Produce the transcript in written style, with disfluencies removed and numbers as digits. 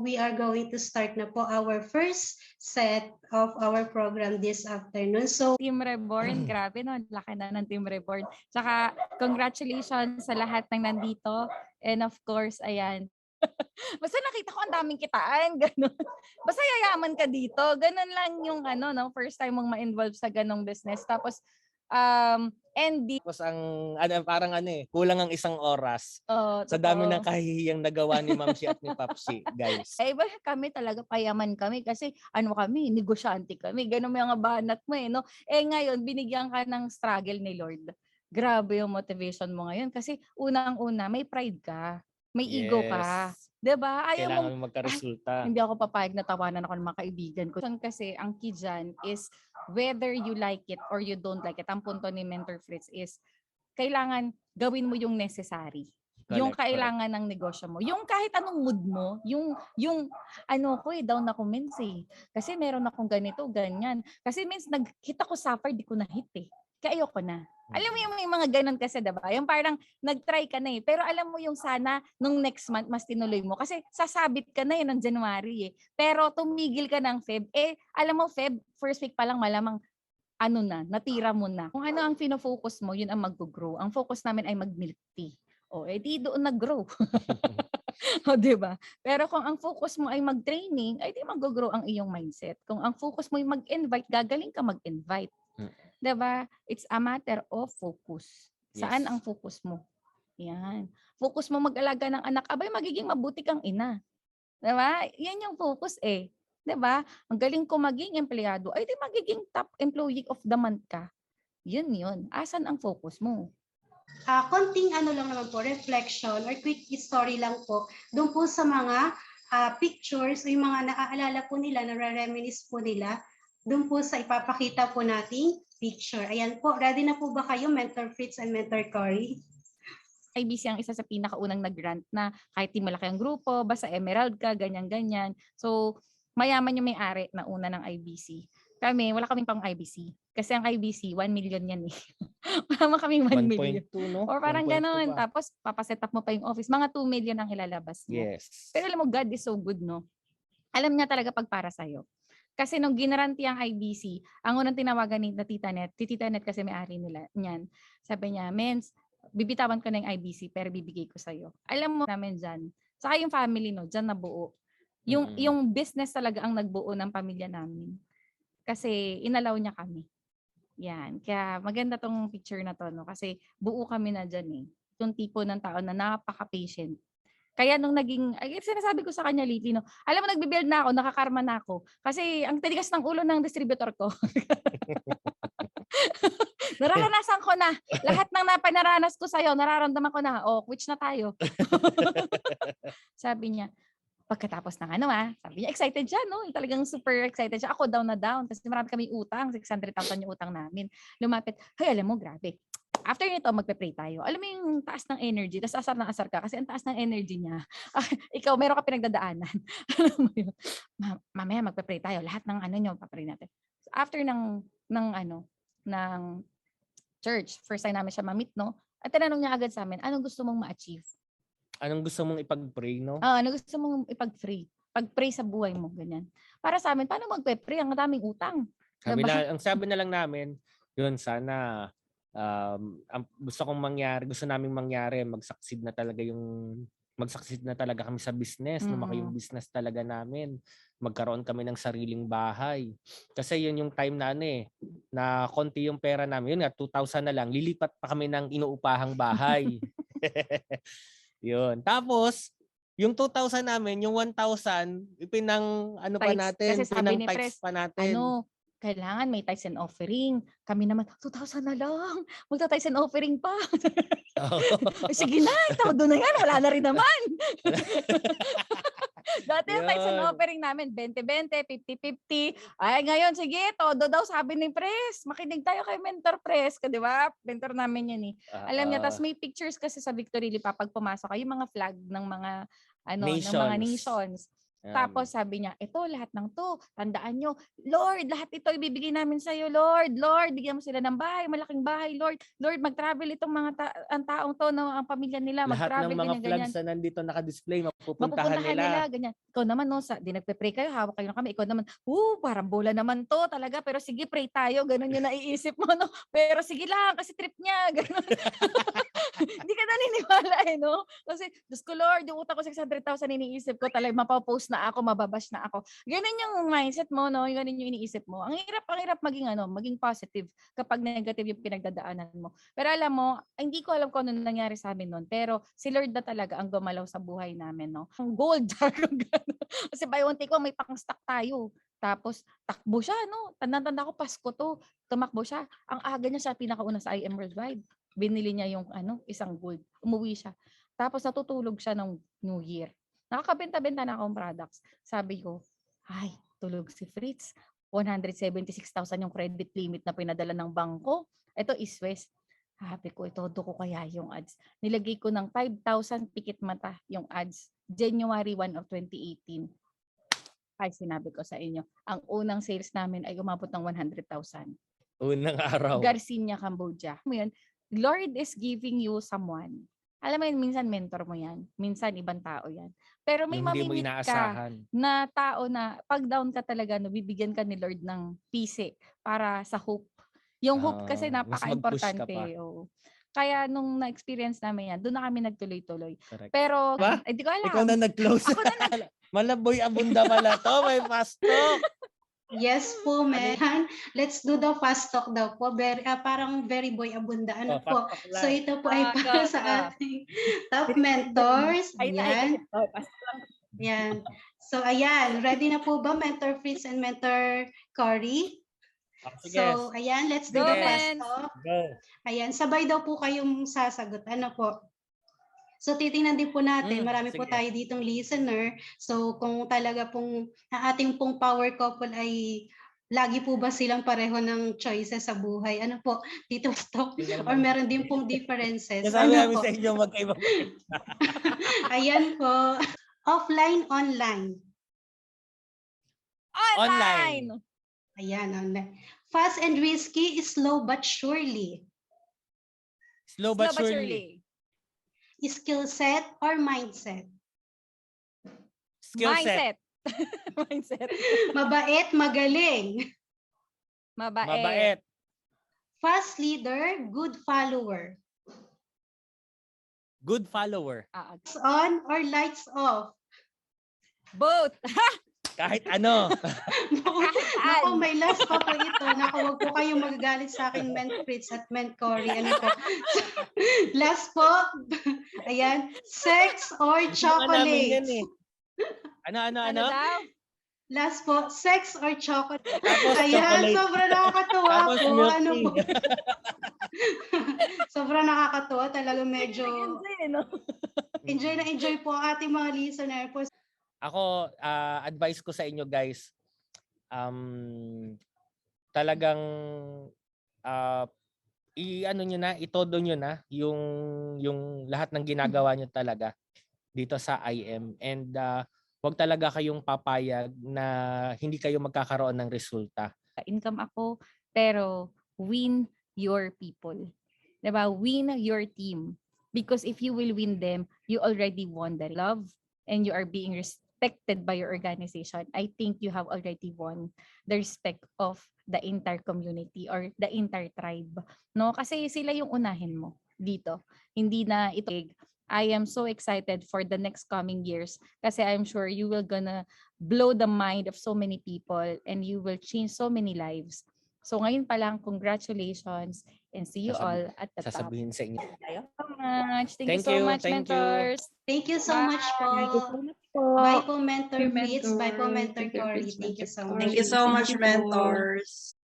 We are going to start na po our first set of our program this afternoon. So, Team Reborn, grabe no, laki na ng Team Reborn. Saka congratulations sa lahat ng nandito. And of course, ayan. Basta nakita ko ang daming kitaan, ganun. Basta yayaman ka dito. Ganun lang yung no, first time mong ma-involve sa ganong business. Tapos ND. Tapos parang kulang ang isang oras. Sa dami ng kahihiyang nagawa ni Mamsi at ni Papsi, guys. Iba kami talaga, payaman kami kasi kami, negosyante kami. Ganun yung mga banat mo no. Ngayon, binigyan ka ng struggle ni Lord. Grabe yung motivation mo ngayon kasi unang-una, may pride ka. May ego ka. 'Di ba? Kailangan mo magka-resulta. Hindi ako papayag na tawanan ako ng mga kaibigan ko. Kasi ang key dyan is whether you like it or you don't like it. Ang punto ni Mentor Fritz is kailangan gawin mo yung necessary. Yung kailangan ng negosyo mo. Yung kahit anong mood mo, yung down ako minsan kasi meron akong ganito, ganyan. Kasi nagkita ko suffer, di ko na hit Kaya ayoko na. Alam mo yung mga ganun kasi, diba? Yung parang nag-try ka na pero alam mo yung sana nung next month mas tinuloy mo. Kasi sasabit ka na ng January Pero tumigil ka ng Feb. Alam mo, Feb, first week pa lang malamang natira mo na. Kung ano ang fino-focus mo, yun ang mag-grow. Ang focus namin ay mag-milk tea. Di doon nag-grow. Diba? Pero kung ang focus mo ay mag-training, ay di mag-grow ang iyong mindset. Kung ang focus mo ay mag-invite, gagaling ka mag-invite. Diba? It's a matter of focus. Saan ang focus mo? Yan. Focus mo mag-alaga ng anak, abay magiging mabuti kang ina. Diba? Yan yung focus Diba? Ang galing ko maging empleyado, ay di magiging top employee of the month ka. Yun. Asan ang focus mo? Konting lang naman po, reflection or quick story lang po. Doon po sa mga pictures o yung mga naaalala po nila, nare-reminisce po nila, doon po sa ipapakita po nating picture. Ayan po, ready na po ba kayo, Mentor Fritz and Mentor Cory? IBC ang isa sa pinakaunang nag-grant na kahit di malaki ang grupo, basta emerald ka, ganyan-ganyan. So, mayaman yung may-ari na una ng IBC. Kami, wala kaming pang IBC. Kasi ang IBC, 1 million yan Wala kaming 1 million. 1.2, no? Or parang gano'n. Tapos, papaset up mo pa yung office. Mga 2 million ang ilalabas mo. Yes. Pero alam mo, God is so good, no? Alam niya talaga pag para sa'yo. Kasi nung ginaranti ang IBC, ang unang tinawagan ni Tita Net kasi may-ari nila niyan. Sabi niya, Mens, bibitawan ko na yung IBC pero bibigay ko sa'yo. Alam mo namin dyan. Saka yung family, no, dyan nabuo. Yung business talaga ang nagbuo ng pamilya namin. Kasi inalaw niya kami. Yan. Kaya maganda tong picture na to, no? Kasi buo kami na dyan Yung tipo ng tao na napaka-patient. Kaya nung sinasabi ko sa kanya lately, no, alam mo, nagbe-build na ako, nakakarma na ako. Kasi ang titigas ng ulo ng distributor ko. Nararanasan ko na. Lahat ng napanaranas ko sa'yo, nararamdaman ko na. Which na tayo. Sabi niya, pagkatapos ng sabi niya, excited siya, no? Talagang super excited siya. Ako down na down. Kasi marami kami utang. 600,000 yung utang namin. Lumapit, alam mo, grabe. After nito, magpe-pray tayo. Alam mo yung taas ng energy, tapos asar na asar ka kasi ang taas ng energy niya. Ikaw, meron ka pinagdadaanan. Alam mo yun? Mamaya magpe-pray tayo. Lahat ng nyo, papray natin. After ng church, first time namin siya ma-meet, no? At tinanong niya agad sa amin, anong gusto mong ma-achieve? Anong gusto mong ipag-pray, no? Ano gusto mong ipag-pray? Pag-pray sa buhay mo, ganyan. Para sa amin, paano magpe-pray? Ang daming utang. Ang sabi na lang namin, yun, sana gusto naming mangyari, mag-succeed na talaga kami sa business, lumaki yung business talaga namin, magkaroon kami ng sariling bahay. Kasi yun yung time na na konti yung pera namin, yun nga 2,000 na lang, lilipat pa kami ng inuupahang bahay. Yun. Tapos yung 2,000 namin, yung 1,000 pinang-tithes pa natin. Kailangan may tithes and offering. Kami naman, 2,000 na lang. Magta-tithes and offering pa. Sige na, todo na yan. Wala na rin naman. Dati yung tithes and offering namin, 20-20, 50-50. Ay, ngayon, sige, todo daw sabi ni Pres. Makinig tayo kay Mentor Pres. Di ba? Mentor namin yan Alam niya, tas may pictures kasi sa Victory Lipa pag pumasok kayo, yung mga flag ng mga, ng mga nations. Tapos sabi niya, ito lahat ng to, tandaan nyo, Lord, lahat ito ibibigay namin sa iyo, Lord. Lord, bigyan mo sila ng bahay, malaking bahay, Lord. Lord, mag-travel itong mga ang taong to, no, ang pamilya nila, lahat ng mag-travel, mga ganyan, flags ganyan. na nandito naka-display, mapupuntahan Mapupuntahan nila. nila, ganyan. Ikaw naman, no, di nagpe-pray kayo, hawak kayo ng kamay. Ikaw naman, parang bola naman to talaga, pero sige, pray tayo. Ganun yung naiisip mo, no? Pero sige lang, kasi trip niya, ganun. Hindi ka naniniwala no? Kasi, Diyos ko Lord, yung utang ko 600,000 iniisip ko, talagang mapapost na ako, mababash na ako. Ganun yung mindset mo, no? Ganun yung iniisip mo. Ang hirap maging maging positive kapag negative yung pinagdadaanan mo. Pero alam mo, hindi ko alam kung ano nangyari sa amin noon, pero si Lord na talaga ang gumalaw sa buhay namin, no? Ang gold, kasi buy one take one, may pang-stock tayo. Tapos, takbo siya, no? Tanda-tanda ko, Pasko to. Tumakbo siya. Ang aga niya siya, pinakauna sa IM Worldwide. Binili niya yung isang gold. Umuwi siya. Tapos natutulog siya ng New Year. Nakakabenta-benta na akong products. Sabi ko, ay, tulog si Fritz. 176,000 yung credit limit na pinadala ng bangko. Ito is West. Sabi ko, ito ko kaya yung ads. Nilagay ko ng 5,000 pikit mata yung ads. January 1 of 2018. Ay, sinabi ko sa inyo, ang unang sales namin ay umabot ng 100,000. Unang araw. Garcinia, Cambodia. Yun, Lord is giving you someone. Alam mo yun, minsan mentor mo yan. Minsan ibang tao yan. Pero may Yung hindi mo mamimit ka inaasahan. na tao na pag down ka talaga, no, bibigyan ka ni Lord ng peace para sa hope. Yung hope kasi Mas mag-push ka pa. napaka-importante. Kaya nung na-experience namin yan, doon na kami nagtuloy-tuloy. Correct. Pero, Ba? hindi ko alam. Ikaw na nag-close. Ako na Malaboy abunda pala to. May fast talk. Yes po, man. Let's do the fast talk daw po. Parang very boy abunda. Ano po? So ito po ay para sa ating top mentors. Ayan. Ayan. So ayan, ready na po ba Mentor Fritz and Mentor Cory? So ayan, let's do the fast talk. Ayan, sabay daw po kayong sasagot. Ano po? So titingnan din po natin, marami po tayo ditong listener. So kung talaga pong ating pong power couple ay lagi po ba silang pareho ng choices sa buhay? Ano po, Tito Stock? Or meron din pong differences? Sabi Ano namin po? sa inyo magkaiba. Ayan po. Offline, online. Online. Ayan, online. Fast and risky, slow but surely. Slow but surely. Skill set or mindset? Skill set. Mindset. Mabait, magaling. Mabait. Fast leader, good follower. Good follower. Lights on or lights off? Both. Kahit ano. Naku, may last pa po ito. Naku, wag po kayong magagalit sa akin, Ment Fritz at Ment Cory. Ano po? Last po. Ayan. Sex or chocolate? Ano? daw? Last po, sex or chocolate? Tapos Ayan, chocolate. sobrang nakakatuwa Tapos po. milk Ano tea. po? Sobrang nakakatuwa. Talaga medyo enjoy na enjoy po ang ating mga listener po. Ako, advice ko sa inyo guys, talagang i-ano nyo na, itodo nyo na yung lahat ng ginagawa nyo talaga dito sa IM. And wag talaga kayong papayag na hindi kayo magkakaroon ng resulta. Income ako, pero win your people. Diba? Win your team. Because if you will win them, you already won the love and you are being respected by your organization. I think you have already won the respect of the entire community or the entire tribe. No? Kasi sila yung unahin mo dito. Hindi na ito. I am so excited for the next coming years kasi I'm sure you will gonna blow the mind of so many people and you will change so many lives. So ngayon pa lang, congratulations and see you all at the top. Sasabihin sa inyo. Thank you so much, mentors. Thank you so much po. Bye po, Mentor Fritz. Bye po, Mentor Cory. Thank you so much. Thank you so much, mentors.